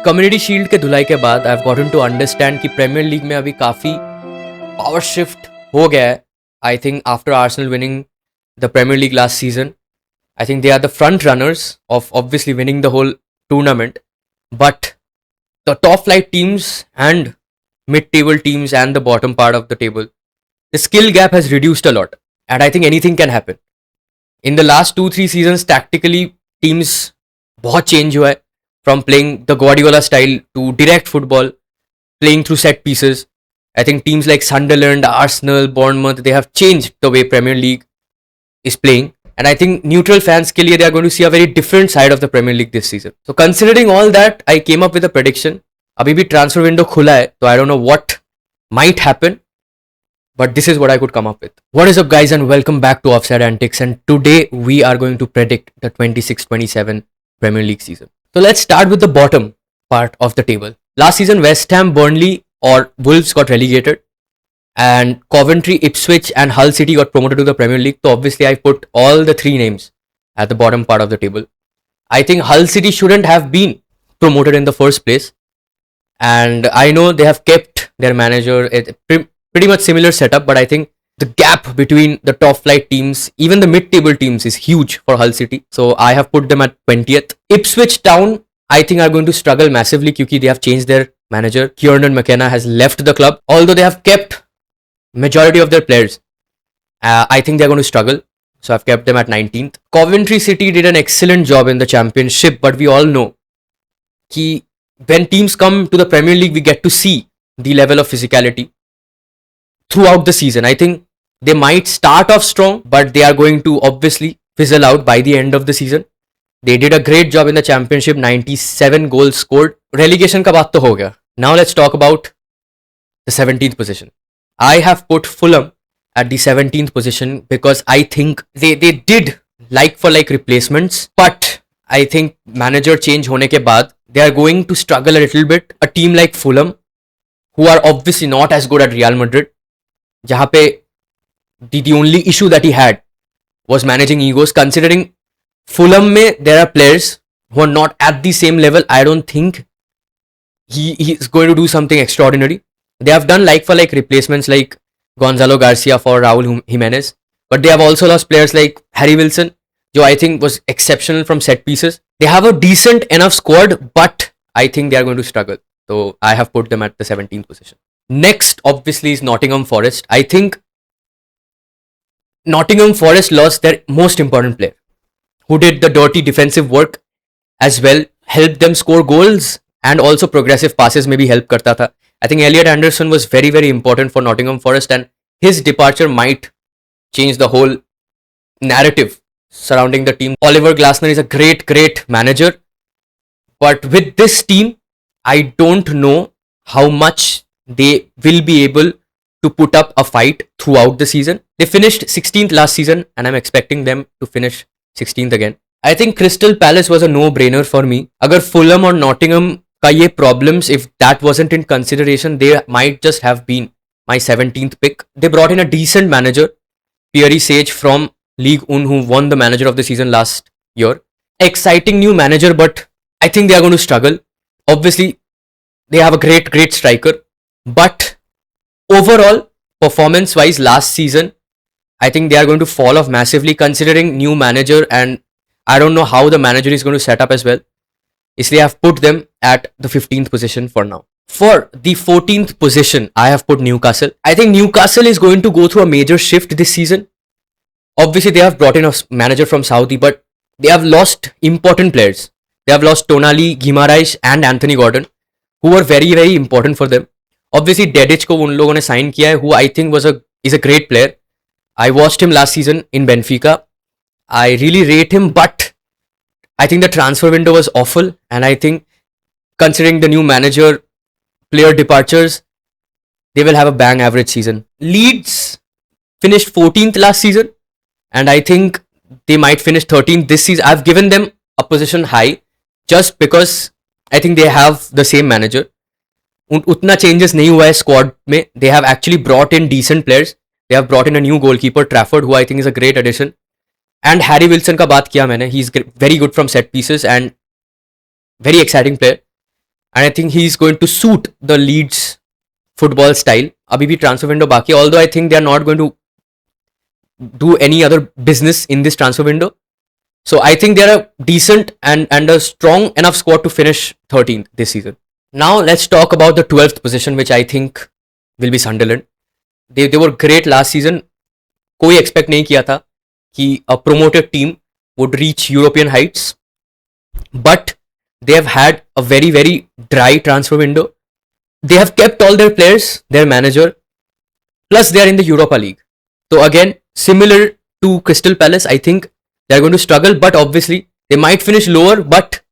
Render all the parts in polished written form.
Community shield के धुलाई के बाद I have gotten to understand कि प्रीमियर लीग में अभी काफ़ी पावर शिफ्ट हो गया है. I think after Arsenal winning the Premier League last season, I think they are the front runners of obviously winning the whole tournament. But the top flight teams and mid table teams and the bottom part of the table, the skill gap has reduced a lot, and I think anything can happen. In the last 2-3 seasons, tactically teams बहुत change हुआ है, from playing the Guardiola style to direct football, playing through set pieces. I think teams like Sunderland, Arsenal, Bournemouth, they have changed the way Premier League is playing, and I think neutral fans के लिए they are going to see a very different side of the Premier League this season. So considering all that, I came up with a prediction. अभी भी transfer window खुला है, तो I don't know what might happen, but this is what I could come up with. What is up guys and welcome back to offside antics, and today we are going to predict the 26-27 Premier League season. So let's start with the bottom part of the table. Last season West Ham, Burnley or Wolves got relegated, and Coventry, Ipswich and Hull City got promoted to the Premier League. So obviously I put all the three names at the bottom part of the table. I think Hull City shouldn't have been promoted in the first place. And I know they have kept their manager, pretty much similar setup, but I think the gap between the top flight teams, even the mid-table teams, is huge for Hull City. So I have put them at 20th. Ipswich Town, I think are going to struggle massively because they have changed their manager. Kieran McKenna has left the club, although they have kept majority of their players. I think they're going to struggle. So I've kept them at 19th. Coventry City did an excellent job in the championship, but we all know कि when teams come to the Premier League, we get to see the level of physicality throughout the season. I think they might start off strong, but they are going to obviously fizzle out by the end of the season. They did a great job in the championship, 97 goals scored. Relegation का बात तो हो गया. Now let's talk about the 17th position. I have put Fulham at the 17th position because I think they did like for like replacements, but I think manager change होने के बाद they are going to struggle a little bit. A team like Fulham, who are obviously not as good at Real Madrid, जहाँ पे the only issue that he had was managing egos. Considering Fulham में there are players who are not at the same level, I don't think he is going to do something extraordinary. They have done like for like replacements like Gonzalo Garcia for Raul Jimenez, but they have also lost players like Harry Wilson, जो I think was exceptional from set pieces. They have a decent enough squad, but I think they are going to struggle. So I have put them at the 17th position. Next, obviously, is Nottingham Forest. I think Nottingham Forest lost their most important player, who did the dirty defensive work as well, helped them score goals, and also progressive passes maybe help karta tha. I think Elliot Anderson was very, very important for Nottingham Forest, and his departure might change the whole narrative surrounding the team. Oliver Glasner is a great manager, but with this team, I don't know how much they will be able to put up a fight throughout the season. They finished 16th last season, and I'm expecting them to finish 16th again. I think Crystal Palace was a no-brainer for me. Agar Fulham or Nottingham का ये problems, if that wasn't in consideration, they might just have been my 17th pick. They brought in a decent manager, Pierre Sage from League One, who won the manager of the season last year. Exciting new manager, but I think they are going to struggle. Obviously, they have a great striker, but overall, performance-wise last season, I think they are going to fall off massively considering new manager, and I don't know how the manager is going to set up as well. Isliye I have put them at the 15th position for now. For the 14th position, I have put Newcastle. I think Newcastle is going to go through a major shift this season. Obviously, they have brought in a manager from Saudi, but they have lost important players. They have lost Tonali, Guimaraes and Anthony Gordon, who were very, very important for them. Obviously, Dedic को उन लोगों ने sign किया है, who I think is a great player. I watched him last season in Benfica. I really rate him, but I think the transfer window was awful, and I think considering the new manager, player departures, they will have a bang average season. Leeds finished 14th last season, and I think they might finish 13th this season. I've given them a position high just because I think they have the same manager. उतना changes नहीं हुआ है squad में. They have actually brought in decent players. They have brought in a new goalkeeper, Trafford, who I think is a great addition. And Harry Wilson का बात किया मैंने. He's very good from set pieces and very exciting player. and I think he's going to suit the Leeds football style. Abhi bhi transfer window baki, although I think they are not going to do any other business in this transfer window. So I think they're a decent and a strong enough squad to finish 13th this season. Now let's talk about the 12th position, which I think will be Sunderland. They were great last season. कोई expect नहीं किया था कि a promoted team would reach European heights, but they have had a very very dry transfer window. They have kept all their players, their manager, plus they are in the Europa League. So again, similar to Crystal Palace, I think they are going to struggle, but obviously they might finish lower. But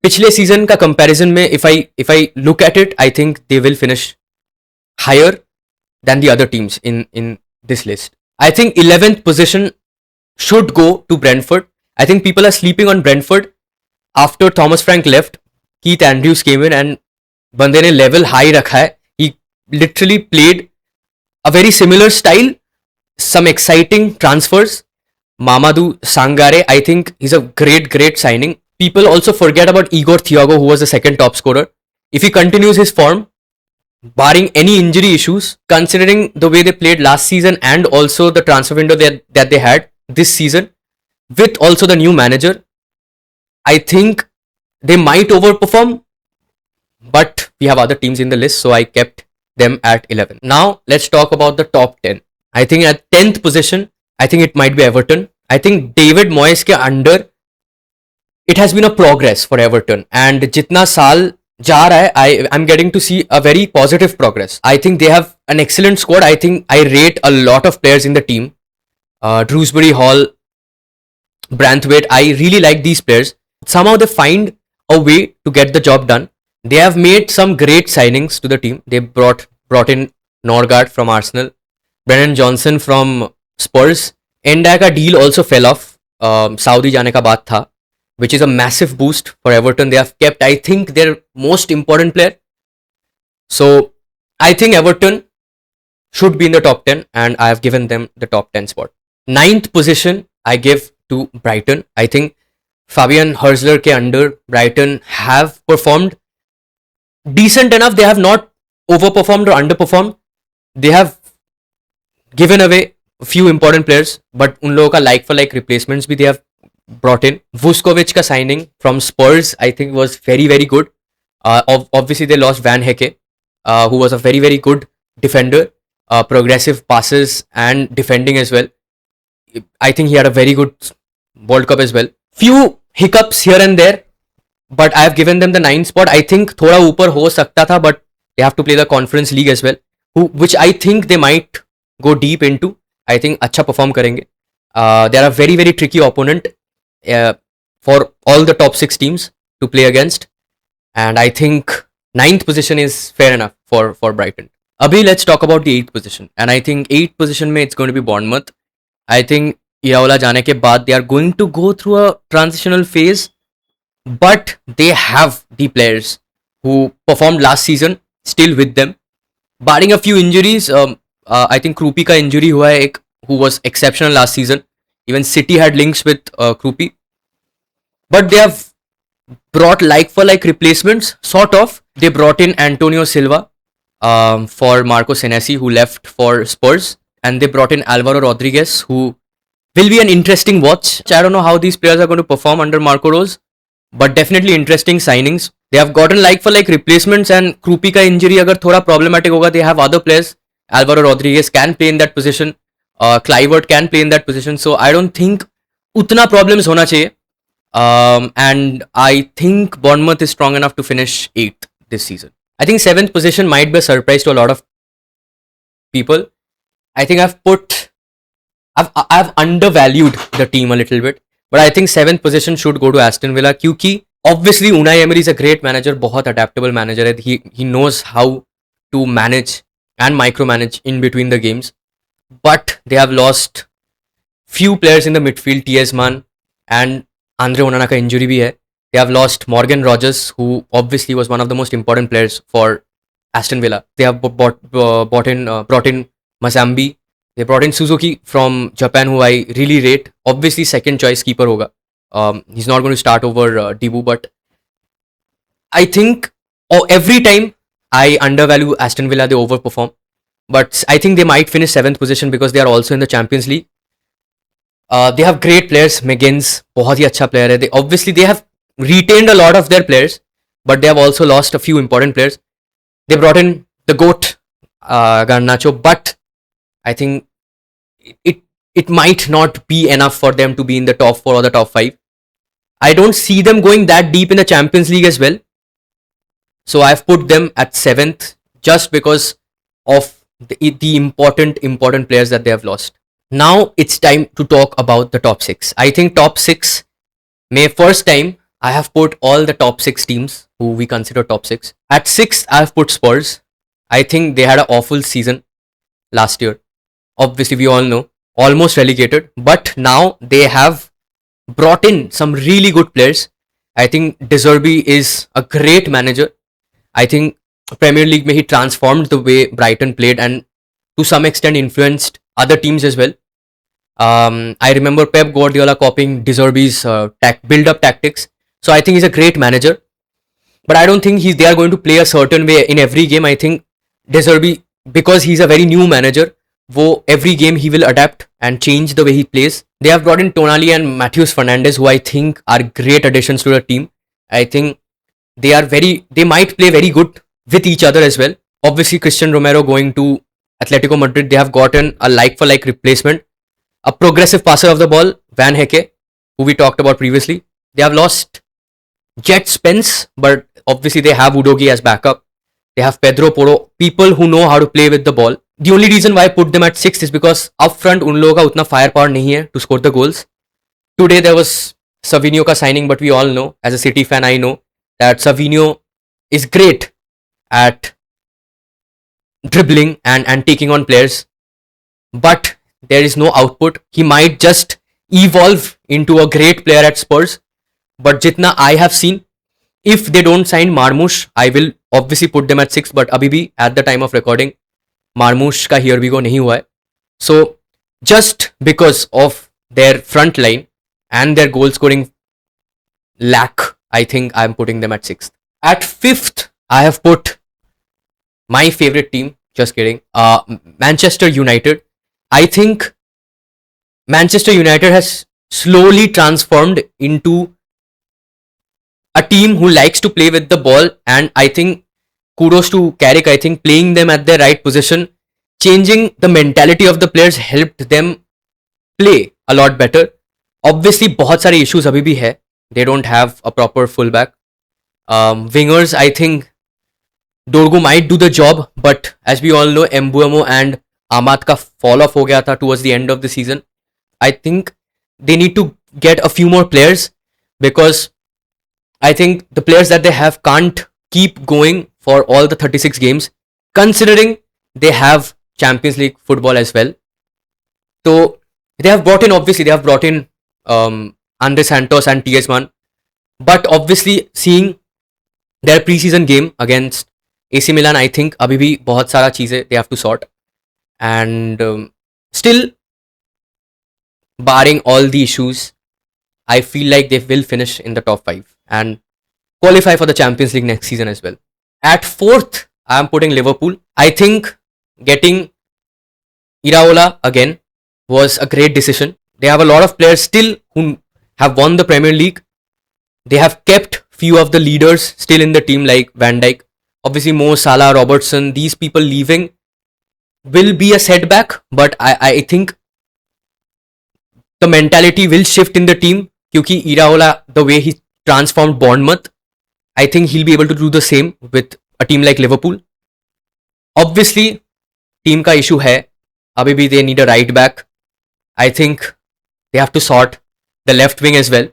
पिछले season का comparison में if I look at it, I think they will finish higher than the other teams in this list. I think 11th position should go to Brentford. I think people are sleeping on Brentford after Thomas Frank left. Keith Andrews came in and बंदे ने level high रखा है. He literally played a very similar style. Some exciting transfers. Mamadou Sangare, I think he's a great signing. People also forget about Igor Thiago, who was the second top scorer. If he continues his form, barring any injury issues, considering the way they played last season and also the transfer window that they had this season, with also the new manager, I think they might overperform, but we have other teams in the list, so I kept them at 11. Now, let's talk about the top 10. I think at 10th position, I think it might be Everton. I think David Moyes के under it has been a progress for Everton, and जितना साल जा रहा है, I'm getting to see a very positive progress. I think they have an excellent squad. I think I rate a lot of players in the team. Drewsbury Hall, Branthwaite, I really like these players. Somehow they find a way to get the job done. They have made some great signings to the team. They brought in Norgard from Arsenal, Brennan Johnson from Spurs. Enda का deal also fell off. Saudi जाने का बात था, which is a massive boost for Everton. They have kept, I think, their most important player. So I think Everton should be in the top 10, and I have given them the top 10 spot. 9th position I give to Brighton. I think Fabian Herzler ke under Brighton have performed decent enough. They have not overperformed or underperformed. They have given away a few important players, but उन लोगों का like for like replacements भी they have brought in. Vuskovic ka signing from Spurs, I think, was very good. Obviously they lost Van Hecke, who was a very good defender, progressive passes and defending as well. I think he had a very good World Cup as well. Few hiccups here and there, but I have given them the 9th spot. I think थोड़ा ऊपर हो सकता था, but they have to play the Conference League as well, which I think they might go deep into. I think अच्छा perform करेंगे. They are a very tricky opponent for all the top 6 teams to play against, and I think 9th position is fair enough for Brighton. Abhi, let's talk about the 8th position, and I think 8th position mein it's going to be Bournemouth. I think Iraola जाने के बाद they are going to go through a transitional phase, but they have the players who performed last season still with them, barring a few injuries. I think Krupi का injury हुआ है एक, who was exceptional last season. Even City had links with Krupi, but they have brought like for like replacements, sort of. They brought in Antonio Silva for Marco Senesi, who left for Spurs, and they brought in Alvaro Rodriguez, who will be an interesting watch. I don't know how these players are going to perform under Marco Rose, but definitely interesting signings. They have gotten like for like replacements, and Krupi ka injury agar thoda problematic hoga, they have other players. Alvaro Rodriguez can play in that position. Clivert can play in that position. So I don't think utna problems hona chahiye. And I think Bournemouth is strong enough to finish 8th this season. I think 7th position might be a surprise to a lot of people. I think I've undervalued the team a little bit, but I think 7th position should go to Aston Villa, क्योंकि obviously Unai Emery is a great manager, बहुत adaptable manager है. He knows how to manage and micromanage in between the games, but they have lost few players in the midfield. T.S. Mann and Andre Onana का injury भी है. They have lost Morgan Rogers, who obviously was one of the most important players for Aston Villa. They have brought in Mazambi. They brought in Suzuki from Japan, who I really rate. Obviously second choice keeper होगा. He's not going to start over Dibu, but I think every time I undervalue Aston Villa, they overperform. But I think they might finish 7th position because they are also in the Champions League. They have great players. McGinn's बहुत ही अच्छा player है. They have retained a lot of their players, but they have also lost a few important players. They brought in the GOAT, Garnacho, but I think it it might not be enough for them to be in the top 4 or the top 5. I don't see them going that deep in the Champions League as well. So I've put them at 7th just because of the important players that they have lost. Now it's time to talk about the top 6. I think top 6 may first time I have put all the top 6 teams who we consider top 6. At 6th I have put Spurs. I think they had an awful season last year. Obviously we all know, almost relegated, but now they have brought in some really good players. I think De Zerbi is a great manager. I think Premier League में he transformed the way Brighton played and to some extent influenced other teams as well. I remember Pep Guardiola copying De Zerbi's build-up tactics. So I think he's a great manager. But I don't think they are going to play a certain way in every game. I think De Zerbi, because he's a very new manager, every game he will adapt and change the way he plays. They have brought in Tonali and Matheus Fernandes, who I think are great additions to the team. I think they might play very good with each other as well. Obviously, Christian Romero going to Atletico Madrid, they have gotten a like-for-like replacement. A progressive passer of the ball, Van Hecke, who we talked about previously. They have lost Jet Spence, but obviously they have Udogie as backup. They have Pedro Porro, people who know how to play with the ball. The only reason why I put them at 6th is because up front उन लोगों का उतना firepower नहीं है to score the goals. Today there was Savinho का signing, but we all know, as a City fan, I know that Savinho is great at dribbling and taking on players, but there is no output. He might just evolve into a great player at Spurs, but jitna I have seen, if they don't sign Marmoush, I will obviously put them at 6th, but abhi bhi at the time of recording Marmoush का here we go नहीं हुआ है. So just because of their front line and their goal scoring lack, I think I'm putting them at 6th. At 5th, I have put my favorite team. Just kidding. Manchester United. I think Manchester United has slowly transformed into a team who likes to play with the ball, and I think kudos to Carrick. I think playing them at their right position, changing the mentality of the players helped them play a lot better. Obviously, बहुत सारे issues अभी भी है. They don't have a proper fullback. Wingers, I think Dorgu might do the job, but as we all know, Mbuemo and Ahmad का fall off हो गया था towards the end of the season. I think they need to get a few more players because I think the players that they have can't keep going for all the 36 games, considering they have Champions League football as well. So they have brought in Andre Santos and TS1, but obviously seeing their preseason game against AC Milan, I think अभी भी बहुत सारा चीजें they have to sort, and still barring all the issues, I feel like they will finish in the top 5 and qualify for the Champions League next season as well. At 4th, I am putting Liverpool. I think getting Iraola again was a great decision. They have a lot of players still who have won the Premier League. They have kept few of the leaders still in the team like Van Dijk. Obviously Mo Salah, Robertson, these people leaving will be a setback, but I think the mentality will shift in the team क्योंकि Iraola, the way he transformed Bournemouth, I think he'll be able to do the same with a team like Liverpool. Obviously, team का issue है, अभी भी they need a right back. I think they have to sort the left wing as well.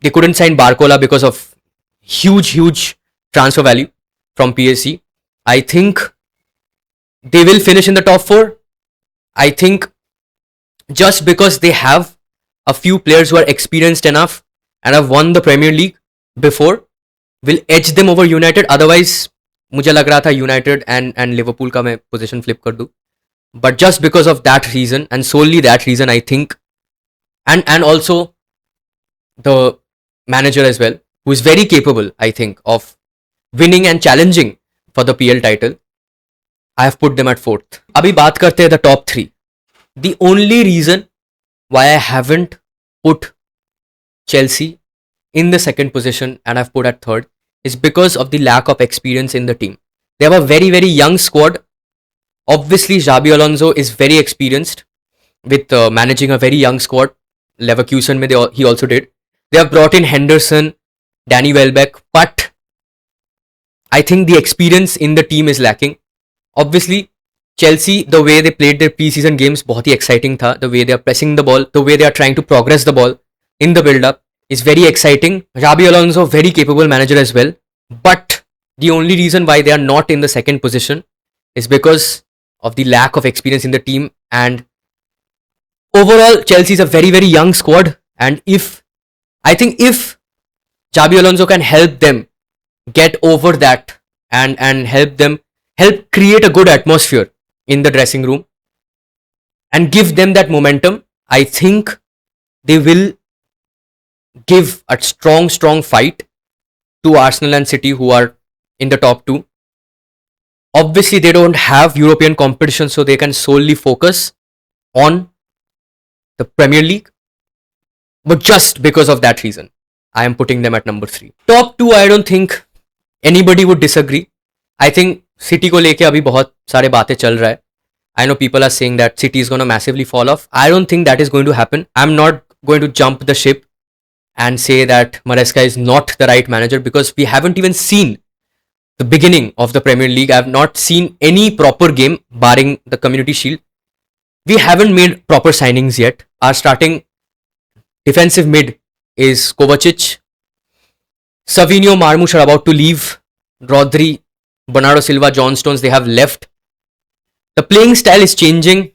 They couldn't sign Barcola because of huge transfer value from PSG. I think they will finish in the top 4. I think just because they have a few players who are experienced enough and have won the Premier League before will edge them over United. Otherwise, मुझे लग रहा था United and Liverpool का मैं position flip कर दूँ. But just because of that reason and solely that reason, I think, and also the manager as well, who is very capable, I think, of winning and challenging for the PL title. I have put them at 4th. अभी बात करते हैं the top 3. The only reason why I haven't put Chelsea in the second position and I've put at 3rd is because of the lack of experience in the team. They have a very, very young squad. Obviously, Xabi Alonso is very experienced with managing a very young squad. Leverkusen mein he also did. They have brought in Henderson, Danny Welbeck, but I think the experience in the team is lacking. Obviously, Chelsea, the way they played their preseason games, बहुत ही exciting था. The way they are pressing the ball, the way they are trying to progress the ball in the build-up is very exciting. Xabi Alonso, very capable manager as well. But the only reason why they are not in the second position is because of the lack of experience in the team. And overall, Chelsea is a very, very young squad. And I think if Xabi Alonso can help them get over that and help create a good atmosphere in the dressing room and give them that momentum, I think they will give a strong fight to Arsenal and City, who are in the top 2. Obviously, they don't have European competition, so they can solely focus on the Premier League. But just because of that reason, I am putting them at number 3. Top 2, I don't think anybody would disagree. I think City को लेके अभी बहुत सारे बातें चल रहा है. I know people are saying that City is going to massively fall off. I don't think that is going to happen. I'm not going to jump the ship and say that Maresca is not the right manager, because we haven't even seen the beginning of the Premier League. I have not seen any proper game barring the Community Shield. We haven't made proper signings yet. Our starting defensive mid is Kovacic. Savinho, Marmoush are about to leave. Rodri, Bernardo Silva, John Stones, they have left. The playing style is changing.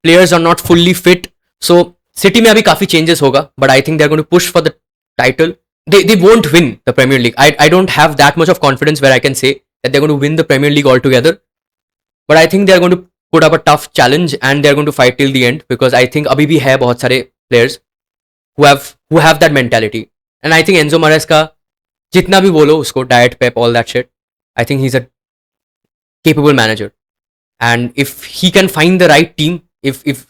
Players are not fully fit. So City में अभी काफी changes होगा, but I think they're going to push for the title. They won't win the Premier League. I don't have that much of confidence where I can say that they're going to win the Premier League altogether. But I think they're going to put up a tough challenge and they're going to fight till the end, because I think अभी भी है बहुत सारे players who have that mentality. And I think Enzo Maresca, जितना भी बोलो उसको, diet pep, all that shit, I think he's a capable manager. And if he can find the right team, if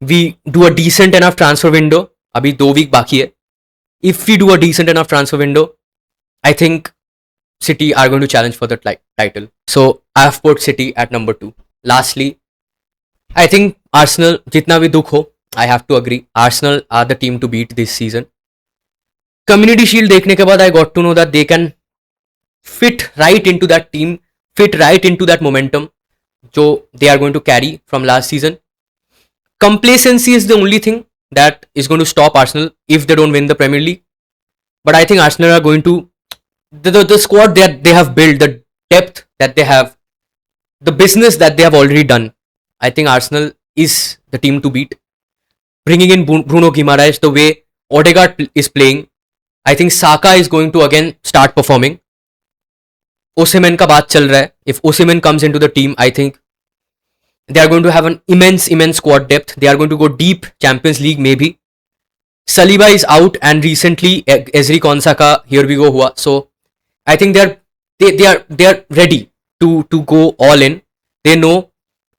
we do a decent enough transfer window, abhi 2 week baki hai, if we do a decent enough transfer window, I think City are going to challenge for the title. So I have put City at number 2. Lastly, I think Arsenal, jitna bhi dukh ho, I have to agree, Arsenal are the team to beat this season. Community Shield dekhne ke baad I got to know that they can fit right into that team, fit right into that momentum जो they are going to carry from last season. Complacency is the only thing that is going to stop Arsenal if they don't win the Premier League. But I think Arsenal are going to, the squad that they have built, the depth that they have, the business that they have already done, I think Arsenal is the team to beat. Bringing in Bruno Guimaraes, the way Odegaard is playing, I think Saka is going to again start performing. Osimhen का बात चल रहा है. If Osimhen comes into the team, I think they are going to have an immense squad depth. They are going to go deep Champions League maybe. Saliba is out and recently Ezri Konsa का here we go हुआ. So I think they are ready to go all in. They know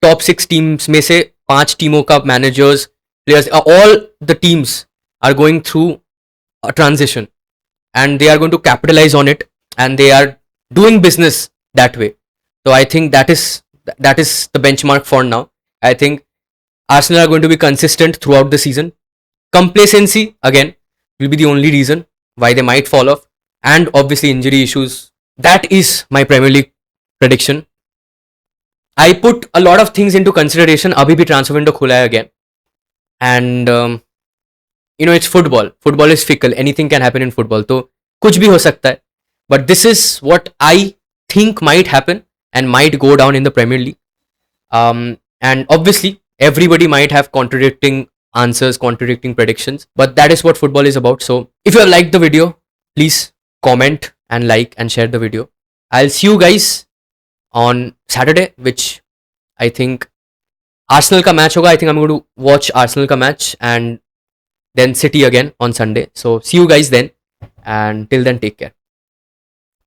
top 6 teams में से 5 टीमों का managers, players, all the teams are going through a transition and they are going to capitalize on it, and they are doing business that way. So I think that is the benchmark for now. I think Arsenal are going to be consistent throughout the season. Complacency again will be the only reason why they might fall off, and obviously injury issues. That is my Premier League prediction. I put a lot of things into consideration. अभी भी transfer window खुला है again, and it's football. Football is fickle. Anything can happen in football. तो कुछ भी हो सकता है. But this is what I think might happen and might go down in the Premier League. And obviously, everybody might have contradicting answers, contradicting predictions. But that is what football is about. So, if you have liked the video, please comment and like and share the video. I'll see you guys on Saturday, which I think Arsenal ka match hoga. I think I'm going to watch Arsenal ka match and then City again on Sunday. So, see you guys then. And till then, take care.